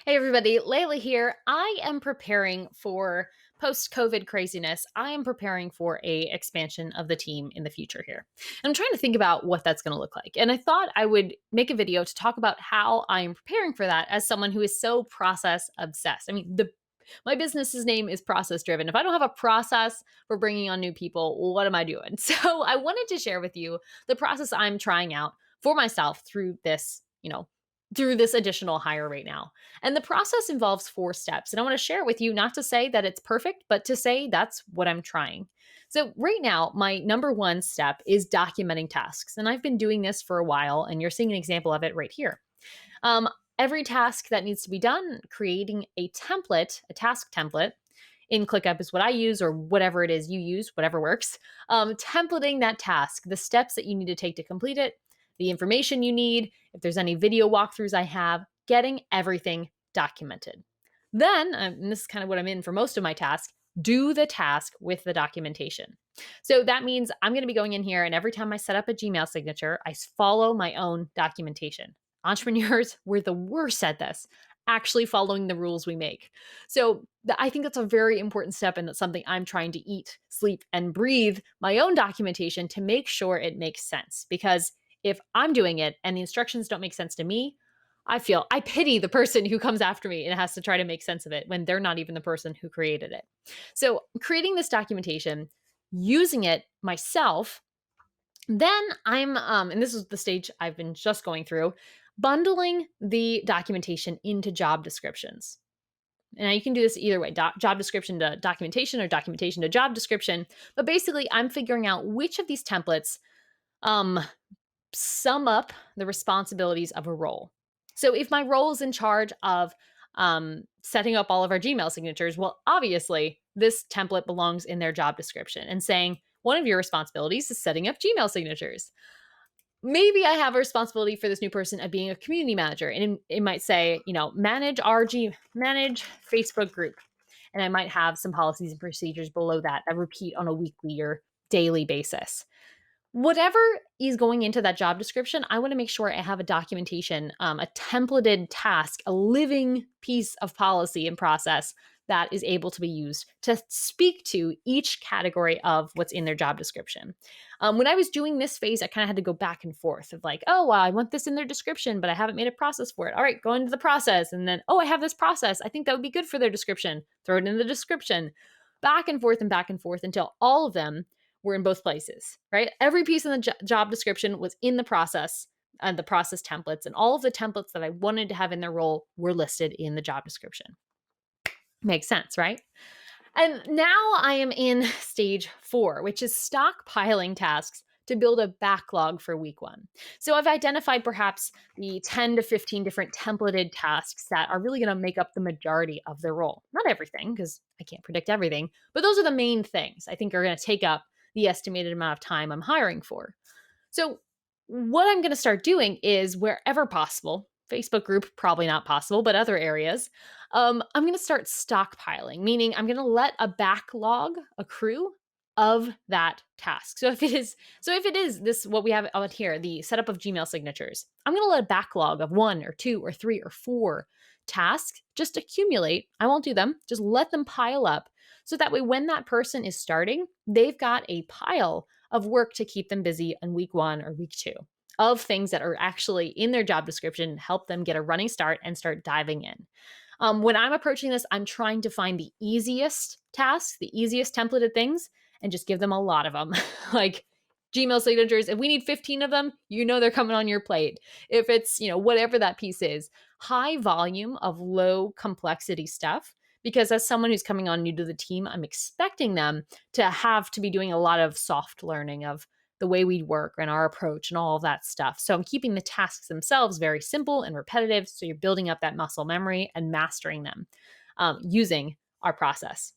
Hey everybody, Layla here. I am preparing for post-COVID craziness. I am preparing for a expansion of the team in the future here. And I'm trying to think about what that's going to look like. And I thought I would make a video to talk about how I am preparing for that as someone who is so process obsessed. My business's name is process driven. If I don't have a process for bringing on new people, what am I doing? So I wanted to share with you the process I'm trying out for myself through this additional hire right now. And the process involves 4 steps. And I want to share it with you, not to say that it's perfect, but to say that's what I'm trying. So, right now, my number one step is documenting tasks. And I've been doing this for a while, and you're seeing an example of it right here. Um, every task that needs to be done, creating a template, a task template, in ClickUp is what I use, or whatever it is you use, whatever works. Templating that task, the steps that you need to take to complete it, the information you need, if there's any video walkthroughs I have, getting everything documented. Then, and this is kind of what I'm in for most of my tasks, do the task with the documentation. So that means I'm going to be going in here, and every time I set up a Gmail signature, I follow my own documentation. Entrepreneurs, we're the worst at this, actually following the rules we make. So I think that's a very important step, and that's something I'm trying to eat, sleep, and breathe my own documentation to make sure it makes sense. Because if I'm doing it and the instructions don't make sense to me, I pity the person who comes after me and has to try to make sense of it when they're not even the person who created it. So, creating this documentation, using it myself, then and this is the stage I've been just going through, bundling the documentation into job descriptions. And you can do this either way, job description to documentation or documentation to job description. But basically, I'm figuring out which of these templates um, sum up the responsibilities of a role. So if my role is in charge of setting up all of our Gmail signatures, well, obviously, this template belongs in their job description and saying one of your responsibilities is setting up Gmail signatures. Maybe I have a responsibility for this new person of being a community manager, and it might say, manage Facebook group, and I might have some policies and procedures below that repeat on a weekly or daily basis. Whatever is going into that job description, I want to make sure I have a documentation, a templated task, a living piece of policy and process that is able to be used to speak to each category of what's in their job description. When I was doing this phase, I kind of had to go back and forth of like, oh, well, I want this in their description, but I haven't made a process for it. All right, go into the process. And then, oh, I have this process. I think that would be good for their description. Throw it in the description. Back and forth until all of them were in both places, right? Every piece in the job description was in the process and the process templates, and all of the templates that I wanted to have in their role were listed in the job description. Makes sense, right? And now I am in stage 4, which is stockpiling tasks to build a backlog for week 1. So I've identified perhaps the 10 to 15 different templated tasks that are really going to make up the majority of the role. Not everything, because I can't predict everything, but those are the main things I think are going to take up the estimated amount of time I'm hiring for. So what I'm going to start doing is, wherever possible, Facebook group, probably not possible, but other areas, I'm going to start stockpiling, meaning I'm going to let a backlog accrue of that task. So if it is this, what we have out here, the setup of Gmail signatures, I'm going to let a backlog of 1 or 2 or 3 or 4 tasks just accumulate. I won't do them, just let them pile up. So that way, when that person is starting, they've got a pile of work to keep them busy in week 1 or week 2 of things that are actually in their job description, help them get a running start and start diving in. When I'm approaching this, I'm trying to find the easiest tasks, the easiest templated things, and just give them a lot of them. Like Gmail signatures, if we need 15 of them, they're coming on your plate. If it's, whatever that piece is, high volume of low complexity stuff. Because as someone who's coming on new to the team, I'm expecting them to have to be doing a lot of soft learning of the way we work and our approach and all of that stuff. So I'm keeping the tasks themselves very simple and repetitive. So you're building up that muscle memory and mastering them using our process.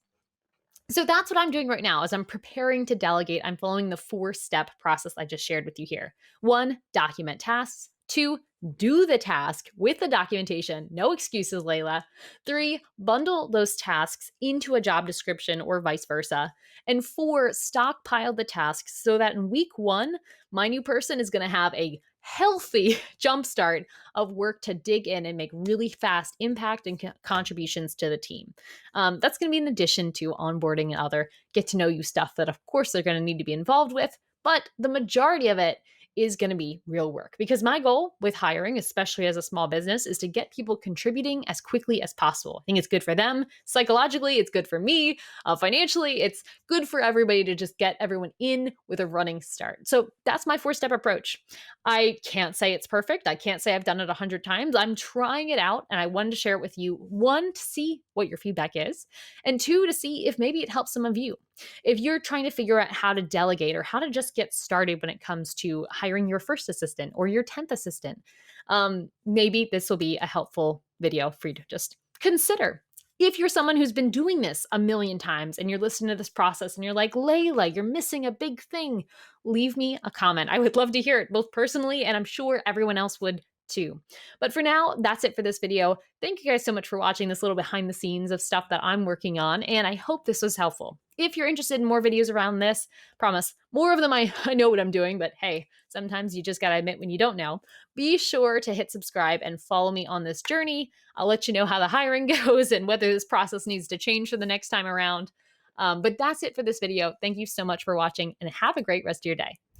So that's what I'm doing right now as I'm preparing to delegate. I'm following the 4-step process I just shared with you here. 1, document tasks. 2, do the task with the documentation. No excuses, Layla. 3, bundle those tasks into a job description or vice versa. And 4, stockpile the tasks so that in week 1, my new person is going to have a healthy jumpstart of work to dig in and make really fast impact and contributions to the team. That's going to be in addition to onboarding and other get to know you stuff that, of course, they're going to need to be involved with. But the majority of it is going to be real work because my goal with hiring, especially as a small business, is to get people contributing as quickly as possible. I think it's good for them psychologically, it's good for me financially, it's good for everybody to just get everyone in with a running start. So that's my 4-step approach. I can't say it's perfect. I can't say I've done it 100 times. I'm trying it out and I wanted to share it with you. One, to see what your feedback is, and two, to see if maybe it helps some of you. If you're trying to figure out how to delegate or how to just get started when it comes to hiring your first assistant or your 10th assistant, maybe this will be a helpful video for you to just consider. If you're someone who's been doing this a million times and you're listening to this process and you're like, Layla, you're missing a big thing, leave me a comment. I would love to hear it, both personally, and I'm sure everyone else would too. But for now, that's it for this video. Thank you guys so much for watching this little behind the scenes of stuff that I'm working on, and I hope this was helpful. If you're interested in more videos around this, promise, more of them I know what I'm doing, but hey, sometimes you just gotta admit when you don't know. Be sure to hit subscribe and follow me on this journey. I'll let you know how the hiring goes and whether this process needs to change for the next time around. But that's it for this video. Thank you so much for watching and have a great rest of your day.